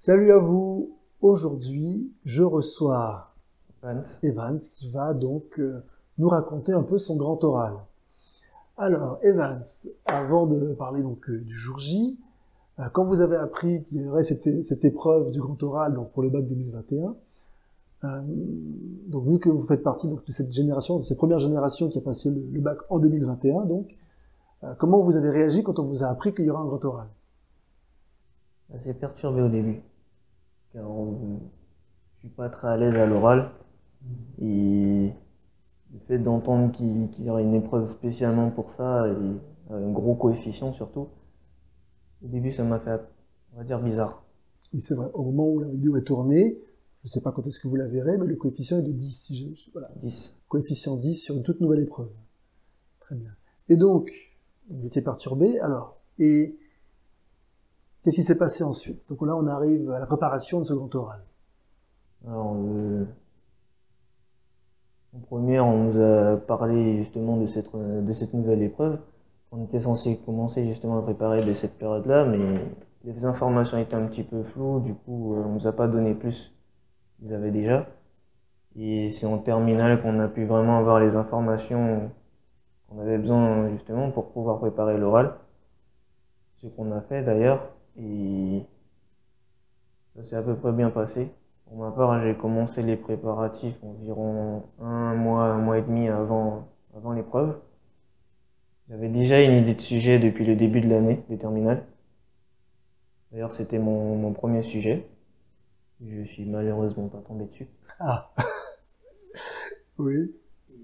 Salut à vous. Aujourd'hui, je reçois Vance. Evans qui va donc nous raconter un peu son grand oral. Alors, Evans, avant de parler donc du jour J, quand vous avez appris qu'il y aurait cette épreuve du grand oral donc pour le bac 2021, donc vu que vous faites partie donc de cette génération, de cette première génération qui a passé le bac en 2021, donc comment vous avez réagi quand on vous a appris qu'il y aura un grand oral? Assez perturbé au début, car je suis pas très à l'aise à l'oral. Et le fait d'entendre qu'il y aurait une épreuve spécialement pour ça, et un gros coefficient surtout, au début ça m'a fait, on va dire, bizarre. Oui, c'est vrai. Au moment où la vidéo est tournée, je ne sais pas quand est-ce que vous la verrez, mais le coefficient est de 10. Voilà. 10. Coefficient 10 sur une toute nouvelle épreuve. Très bien. Et donc, vous étiez perturbé. Alors, et qu'est-ce qui s'est passé ensuite? Donc là, on arrive à la préparation de ce grand oral. Alors, en première, on nous a parlé justement de cette nouvelle épreuve. On était censé commencer justement à préparer de cette période-là, mais les informations étaient un petit peu floues, du coup, on nous a pas donné plus qu'ils avaient déjà. Et c'est en terminale qu'on a pu vraiment avoir les informations qu'on avait besoin justement pour pouvoir préparer l'oral. Ce qu'on a fait d'ailleurs, et ça s'est à peu près bien passé. Pour ma part, j'ai commencé les préparatifs environ un mois et demi avant l'épreuve. J'avais déjà une idée de sujet depuis le début de l'année de terminale. D'ailleurs, c'était mon premier sujet. Je suis malheureusement pas tombé dessus. Ah, oui.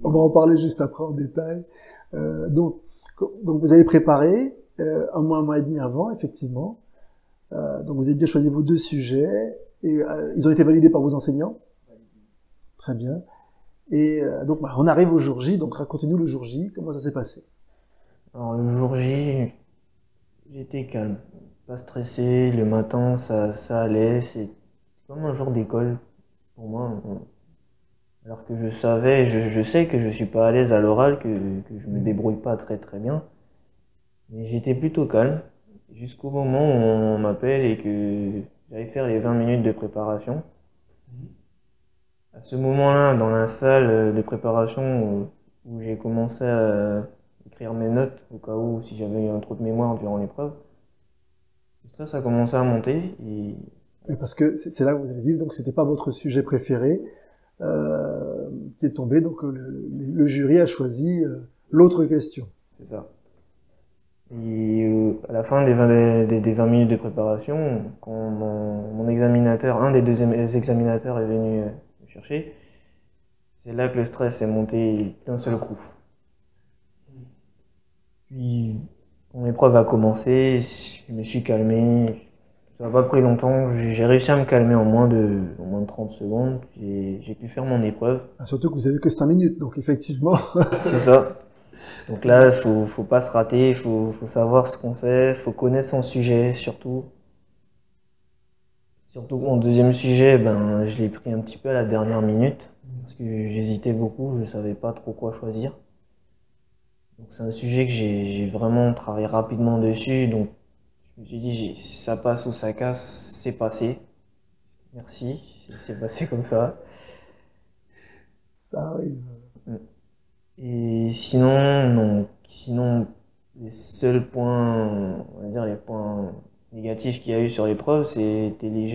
On va en parler juste après en détail. Donc vous avez préparé un mois et demi avant, effectivement. Donc vous avez bien choisi vos deux sujets et ils ont été validés par vos enseignants. Très bien. Et donc voilà, on arrive au jour J. Donc racontez-nous le jour J. Comment ça s'est passé? Alors le jour J, j'étais calme, pas stressé. Le matin, ça allait. C'est comme un jour d'école pour moi. Alors que je sais que je suis pas à l'aise à l'oral, que je me débrouille pas très très bien. Mais j'étais plutôt calme jusqu'au moment où on m'appelle et que j'allais faire les 20 minutes de préparation. À ce moment-là, dans la salle de préparation où j'ai commencé à écrire mes notes au cas où si j'avais eu un trou de mémoire durant l'épreuve, le stress a commencé à monter et Oui, parce que c'est là que vous avez dit, donc c'était pas votre sujet préféré qui est tombé, donc le jury a choisi l'autre question. c'est ça. Et à la fin des 20 minutes de préparation, quand mon examinateur, un des deux examinateurs est venu me chercher, c'est là que le stress est monté d'un seul coup. Puis, quand l'épreuve a commencé, je me suis calmé. Ça n'a pas pris longtemps. J'ai réussi à me calmer en moins de 30 secondes. J'ai pu faire mon épreuve. Surtout que vous avez que 5 minutes, donc effectivement. C'est ça. Donc là, faut pas se rater, faut savoir ce qu'on fait, faut connaître son sujet surtout. Surtout mon deuxième sujet, ben, je l'ai pris un petit peu à la dernière minute. Parce que j'hésitais beaucoup, je savais pas trop quoi choisir. Donc c'est un sujet que j'ai vraiment travaillé rapidement dessus. Donc je me suis dit, ça passe ou ça casse, c'est passé. Merci, c'est passé comme ça. Ça arrive. Et sinon, non. Sinon, les seuls points, on va dire les points négatifs qu'il y a eu sur l'épreuve, c'était des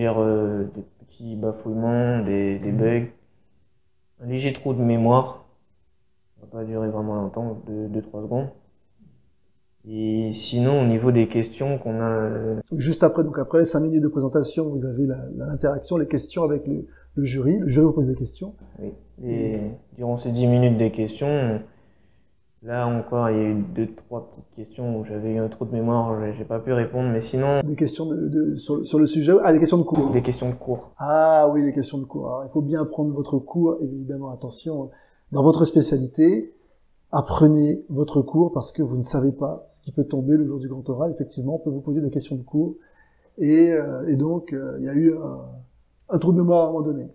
petits bafouillements, des bugs, un léger trou de mémoire. Ça n'a pas duré vraiment longtemps, 2-3 secondes. Et sinon, au niveau des questions qu'on a, Juste après, donc après les 5 minutes de présentation, vous avez l'interaction, les questions avec le jury. Le jury vous pose des questions. oui, et durant ces 10 minutes des questions, là encore, il y a eu 2-3 petites questions où j'avais eu un trou de mémoire, j'ai pas pu répondre, mais sinon, Des questions sur le sujet. Ah, des questions de cours. des questions de cours. Ah oui, les questions de cours. Alors, il faut bien prendre votre cours, évidemment, attention, dans votre spécialité. Apprenez votre cours parce que vous ne savez pas ce qui peut tomber le jour du grand oral. Effectivement, on peut vous poser des questions de cours. Et donc, il y a eu un trou de mémoire à un moment donné.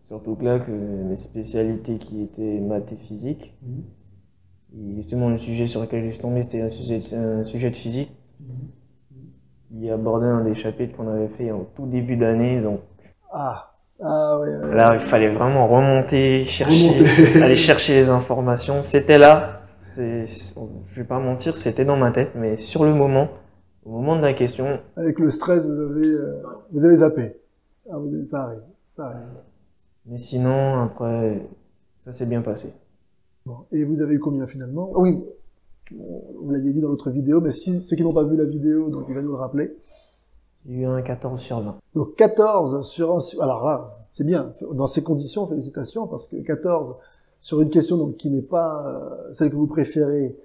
Surtout que là, que mes spécialités qui étaient maths et physique, et justement le sujet sur lequel je suis tombé, c'était un sujet de physique. qui abordait un des chapitres qu'on avait fait au tout début d'année. Donc Ouais. là, il fallait vraiment remonter, Remonter. aller chercher les informations. C'était là, je vais pas mentir, c'était dans ma tête, mais sur le moment, au moment de la question. Avec le stress, vous avez zappé. Ça arrive, ça arrive. Mais sinon, après, ça s'est bien passé. Bon. Et vous avez eu combien finalement? Ah oui, vous l'aviez dit dans l'autre vidéo, mais si ceux qui n'ont pas vu la vidéo, donc il va nous le rappeler. J'ai eu un 14 sur 20. Donc 14 alors là, c'est bien. Dans ces conditions, félicitations, parce que 14 sur une question donc qui n'est pas celle que vous préférez,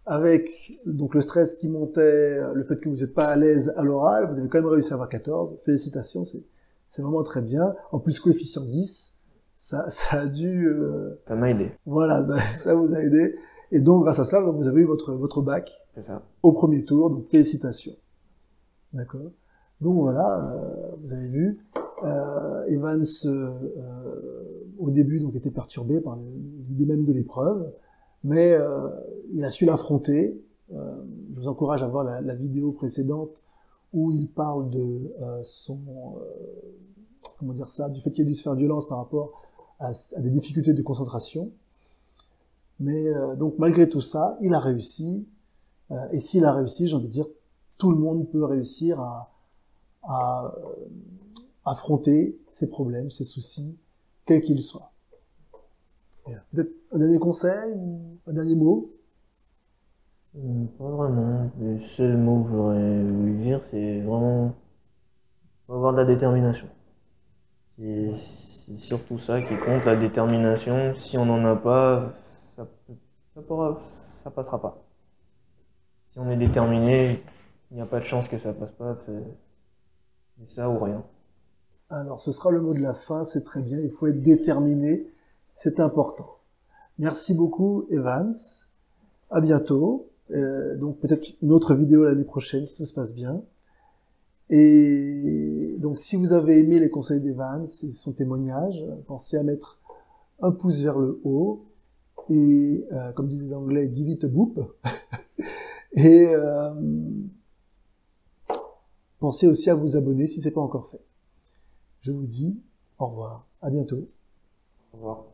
avec donc le stress qui montait, le fait que vous n'êtes pas à l'aise à l'oral, vous avez quand même réussi à avoir 14. Félicitations, c'est vraiment très bien. En plus, coefficient 10, ça a dû... Ça m'a aidé. Voilà, ça vous a aidé. Et donc, grâce à cela, vous avez eu votre bac C'est ça. au premier tour, donc félicitations. D'accord. Donc voilà, vous avez vu, Evans, au début, donc était perturbé par l'idée même de l'épreuve, mais il a su l'affronter. Je vous encourage à voir la vidéo précédente où il parle de comment dire ça, du fait qu'il a dû se faire violence par rapport à des difficultés de concentration. Mais donc malgré tout ça, il a réussi. Et s'il a réussi, j'ai envie de dire, tout le monde peut réussir à affronter ses problèmes, ses soucis, quels qu'ils soient. Peut-être un dernier conseil ou un dernier mot? Pas vraiment. Le seul mot que j'aurais voulu dire, c'est vraiment faut avoir de la détermination. C'est surtout ça qui compte, la détermination. Si on n'en a pas, ça passera pas. Si on est déterminé, il n'y a pas de chance que ça passe pas. C'est ça ou rien. Alors, ce sera le mot de la fin, c'est très bien. Il faut être déterminé, c'est important. Merci beaucoup, Evans. À bientôt. Donc, peut-être une autre vidéo l'année prochaine, si tout se passe bien. Et donc, si vous avez aimé les conseils d'Evans et son témoignage, pensez à mettre un pouce vers le haut et, comme disait les Anglais, give it a boop. Et pensez aussi à vous abonner si ce n'est pas encore fait. Je vous dis au revoir, à bientôt. Au revoir.